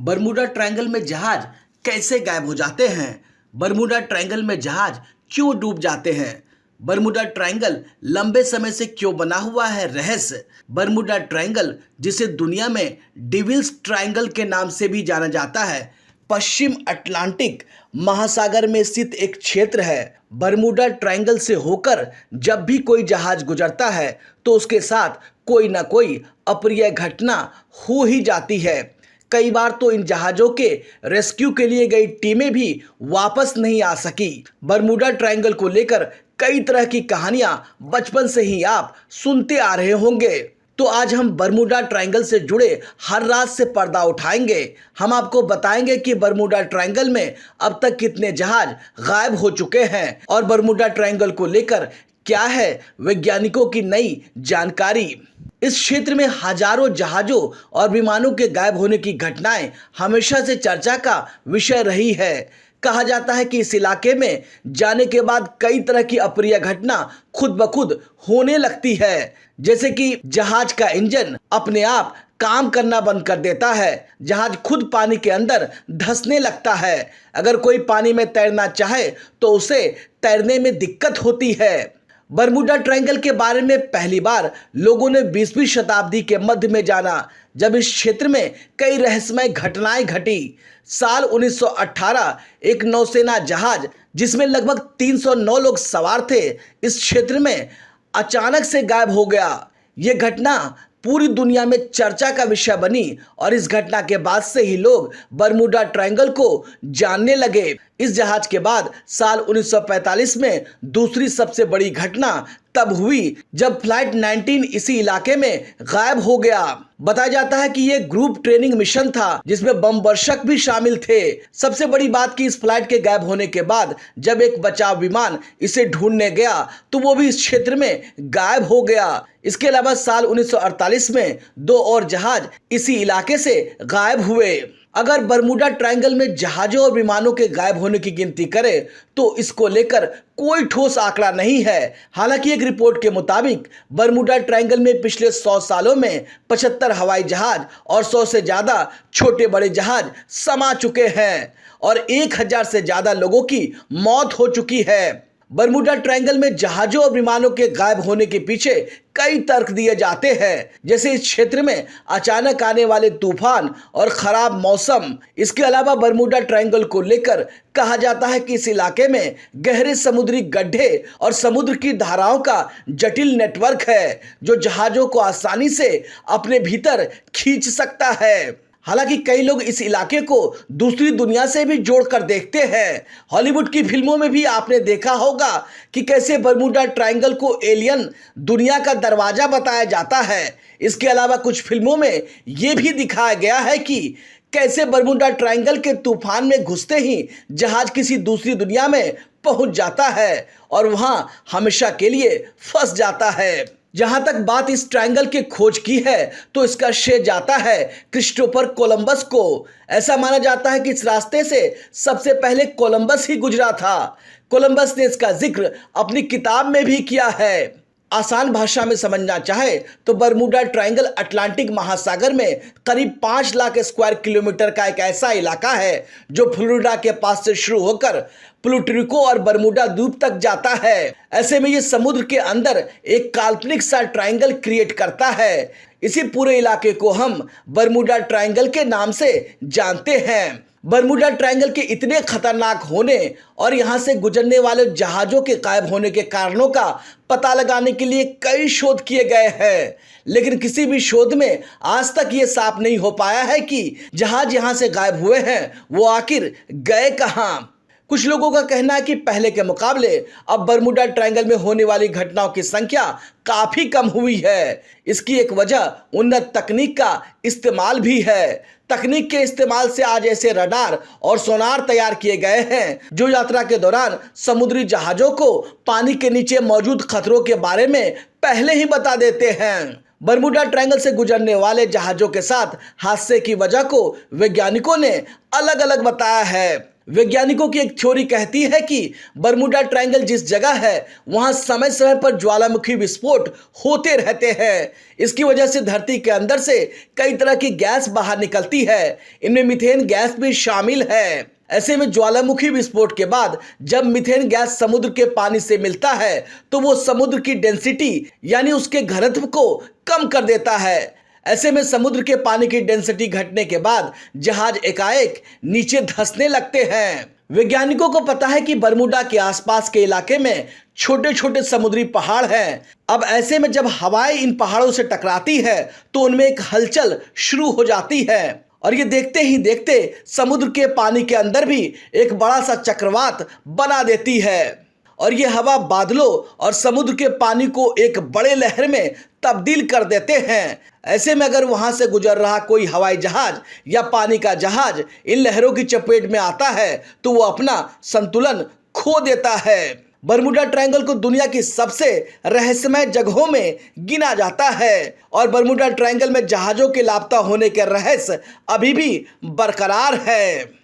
Bermuda triangle में जहाज कैसे गायब हो जाते हैं? बरमूडा ट्रायंगल में जहाज क्यों डूब जाते हैं? बरमूडा ट्रायंगल लंबे समय से क्यों बना हुआ है रहस्य? बरमूडा ट्रायंगल, जिसे दुनिया में डेविल्स ट्रायंगल के नाम से भी जाना जाता है, पश्चिम अटलांटिक महासागर में स्थित एक क्षेत्र है। बरमूडा ट्रायंगल से होकर जब भी कोई जहाज गुजरता है तो उसके साथ कोई ना कोई अप्रिय घटना हो ही जाती है। कई बार तो इन जहाज़ों के रेस्क्यू के लिए गई टीमें भी वापस नहीं आ सकी। बरमूडा ट्रायंगल को लेकर कई तरह की कहानियां बचपन से ही आप सुनते आ रहे होंगे। तो आज हम बरमूडा ट्रायंगल से जुड़े हर राज से पर्दा उठाएंगे। हम आपको बताएंगे कि बरमूडा ट्रायंगल में अब तक कितने जहाज गायब हो चुके हैं और बरमूडा ट्रायंगल को लेकर क्या है वैज्ञानिकों की नई जानकारी। इस क्षेत्र में हजारों जहाज़ों और विमानों के गायब होने की घटनाएं हमेशा से चर्चा का विषय रही है। कहा जाता है कि इस इलाके में जाने के बाद कई तरह की अप्रिय घटना खुद ब खुद होने लगती है, जैसे कि जहाज का इंजन अपने आप काम करना बंद कर देता है, जहाज खुद पानी के अंदर धंसने लगता है, अगर कोई पानी में तैरना चाहे तो उसे तैरने में दिक्कत होती है। बरमूडा ट्रायंगल के बारे में पहली बार लोगों ने 20वीं शताब्दी के मध्य में जाना, जब इस क्षेत्र में कई रहस्यमय घटनाएं घटी। साल 1918 एक नौसेना जहाज जिसमें लगभग 309 लोग सवार थे, इस क्षेत्र में अचानक से गायब हो गया। यह घटना पूरी दुनिया में चर्चा का विषय बनी और इस घटना के बाद से ही लोग बरमूडा ट्रायंगल को जानने लगे। इस जहाज के बाद साल 1945 में दूसरी सबसे बड़ी घटना तब हुई जब फ्लाइट 19 इसी इलाके में गायब हो गया। बताया जाता है कि यह ग्रुप ट्रेनिंग मिशन था जिसमें बम वर्षक भी शामिल थे। सबसे बड़ी बात कि इस फ्लाइट के गायब होने के बाद जब एक बचाव विमान इसे ढूंढने गया तो वो भी इस क्षेत्र में गायब हो गया। इसके अलावा साल 1948 में 2 और जहाज इसी इलाके से गायब हुए। अगर बरमूडा ट्रायंगल में जहाज़ों और विमानों के गायब होने की गिनती करें तो इसको लेकर कोई ठोस आंकड़ा नहीं है। हालांकि एक रिपोर्ट के मुताबिक बरमूडा ट्रायंगल में पिछले 100 सालों में 75 हवाई जहाज और 100 से ज़्यादा छोटे बड़े जहाज समा चुके हैं और 1000 से ज़्यादा लोगों की मौत हो चुकी है। बरमूडा ट्रायंगल में जहाज़ों और विमानों के गायब होने के पीछे कई तर्क दिए जाते हैं, जैसे इस क्षेत्र में अचानक आने वाले तूफान और खराब मौसम। इसके अलावा बरमूडा ट्रायंगल को लेकर कहा जाता है कि इस इलाके में गहरे समुद्री गड्ढे और समुद्र की धाराओं का जटिल नेटवर्क है जो जहाज़ों को आसानी से अपने भीतर खींच सकता है। हालांकि कई लोग इस इलाके को दूसरी दुनिया से भी जोड़कर देखते हैं। हॉलीवुड की फिल्मों में भी आपने देखा होगा कि कैसे बरमूडा ट्रायंगल को एलियन दुनिया का दरवाजा बताया जाता है। इसके अलावा कुछ फिल्मों में यह भी दिखाया गया है कि कैसे बरमूडा ट्रायंगल के तूफान में घुसते ही जहाज किसी दूसरी दुनिया में पहुंच जाता है और वहां हमेशा के लिए फंस जाता है। जहां तक बात इस ट्रायंगल की खोज की है तो इसका श्रेय जाता है क्रिस्टोफर कोलंबस को। ऐसा माना जाता है कि इस रास्ते से सबसे पहले कोलंबस ही गुजरा था। कोलंबस ने इसका जिक्र अपनी किताब में भी किया है। आसान भाषा में समझना चाहे तो बरमूडा ट्रायंगल अटलांटिक महासागर में करीब 5 लाख स्क्वायर किलोमीटर का एक ऐसा इलाका है जो फ्लोरिडा के पास से शुरू होकर प्लूटरिको और बरमूडा द्वीप तक जाता है। ऐसे में ये समुद्र के अंदर एक काल्पनिक सा ट्रायंगल क्रिएट करता है। इसी पूरे इलाके को हम बरमूडा ट्रायंगल के नाम से जानते हैं। बरमूडा ट्रायंगल के इतने खतरनाक होने और यहाँ से गुजरने वाले जहाज़ों के गायब होने के कारणों का पता लगाने के लिए कई शोध किए गए हैं, लेकिन किसी भी शोध में आज तक ये साफ नहीं हो पाया है कि जहाज़ यहाँ से गायब हुए हैं वो आखिर गए कहाँ। कुछ लोगों का कहना है कि पहले के मुकाबले अब बरमूडा ट्रायंगल में होने वाली घटनाओं की संख्या काफ़ी कम हुई है। इसकी एक वजह उन्नत तकनीक का इस्तेमाल भी है। तकनीक के इस्तेमाल से आज ऐसे रडार और सोनार तैयार किए गए हैं जो यात्रा के दौरान समुद्री जहाज़ों को पानी के नीचे मौजूद खतरों के बारे में पहले ही बता देते हैं। बरमूडा ट्रायंगल से गुजरने वाले जहाज़ों के साथ हादसे की वजह को वैज्ञानिकों ने अलग अलग बताया है। वैज्ञानिकों की एक थ्योरी कहती है कि बरमूडा ट्रायंगल जिस जगह है वहां समय समय पर ज्वालामुखी विस्फोट होते रहते हैं। इसकी वजह से धरती के अंदर से कई तरह की गैस बाहर निकलती है। इनमें मीथेन गैस भी शामिल है। ऐसे में ज्वालामुखी विस्फोट के बाद जब मीथेन गैस समुद्र के पानी से मिलता है तो वो समुद्र की डेंसिटी यानी उसके घनत्व को कम कर देता है। ऐसे में समुद्र के पानी की डेंसिटी घटने के बाद जहाज एकाएक नीचे धंसने लगते हैं। वैज्ञानिकों को पता है कि बरमूडा के आसपास के इलाके में छोटे छोटे समुद्री पहाड़ हैं। अब ऐसे में जब हवाएं इन पहाड़ों से टकराती है तो उनमें एक हलचल शुरू हो जाती है और ये देखते ही देखते समुद्र के पानी के अंदर भी एक बड़ा सा चक्रवात बना देती है और ये हवा बादलों और समुद्र के पानी को एक बड़े लहर में तब्दील कर देते हैं। ऐसे में अगर वहां से गुजर रहा कोई हवाई जहाज या पानी का जहाज इन लहरों की चपेट में आता है तो वो अपना संतुलन खो देता है। बरमूडा ट्रायंगल को दुनिया की सबसे रहस्यमय जगहों में गिना जाता है और बरमूडा ट्रायंगल में जहाजों के लापता होने के रहस्य अभी भी बरकरार है।